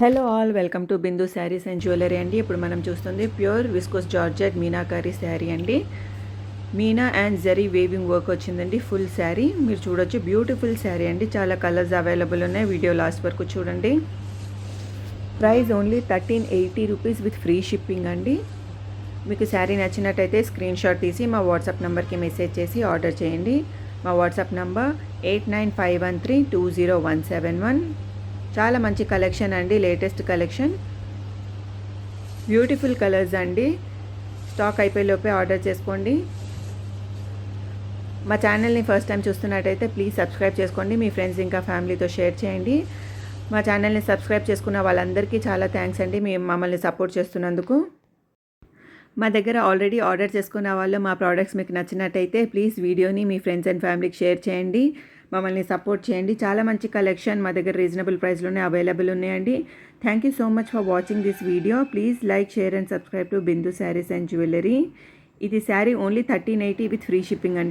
Hello all, welcome to Bindu Sarees and jewellery అండి. ఇప్పుడు మనం చూస్తుంది pure viscose georgette meenakari sari అండి. Meena and zari weaving work వచ్చిందండి ఫుల్ శారీ. మీరు చూడొచ్చు, బ్యూటిఫుల్ శారీ అండి. చాలా కలర్స్ అవైలబుల్ ఉన్నాయి. వీడియో లాస్ట్ వరకు చూడండి. Price only 1380 rupees with free shipping అండి. మీకు శారీ నచ్చినట్టయితే స్క్రీన్ షాట్ తీసి మా వాట్సాప్ నెంబర్కి మెసేజ్ చేసి ఆర్డర్ చేయండి. మా వాట్సాప్ నంబర్ 8951320171. చాలా మంచి కలెక్షన్ అండి, లేటెస్ట్ కలెక్షన్, బ్యూటిఫుల్ కలర్స్ అండి. స్టాక్ అయిపోయేలోపే ఆర్డర్ చేసుకోండి. మా ఛానల్ని ఫస్ట్ టైం చూస్తున్నట్టయితే ప్లీజ్ సబ్స్క్రైబ్ చేసుకోండి. మీ ఫ్రెండ్స్ ఇంకా ఫ్యామిలీతో షేర్ చేయండి. మా ఛానల్ని సబ్స్క్రైబ్ చేసుకున్న వాళ్ళందరికీ చాలా థ్యాంక్స్ అండి, మీ మమ్మల్ని సపోర్ట్ చేస్తున్నందుకు. మా దగ్గర ఆల్రెడీ ఆర్డర్ చేసుకున్న వాళ్ళు మా ప్రోడక్ట్స్ మీకు నచ్చినట్టయితే ప్లీజ్ వీడియోని మీ ఫ్రెండ్స్ అండ్ ఫ్యామిలీకి షేర్ చేయండి. మమ్మల్ని సపోర్ట్ చేయండి. చాలా మంచి కలెక్షన్ మా దగ్గర రీజనబుల్ ప్రైస్లోనే అవైలబుల్ ఉన్నాయండి. Thank you so much for watching this video. Please like, share and subscribe to Bindu Sarees and jewellery. ఇది sari only 1380 with free shipping అండి.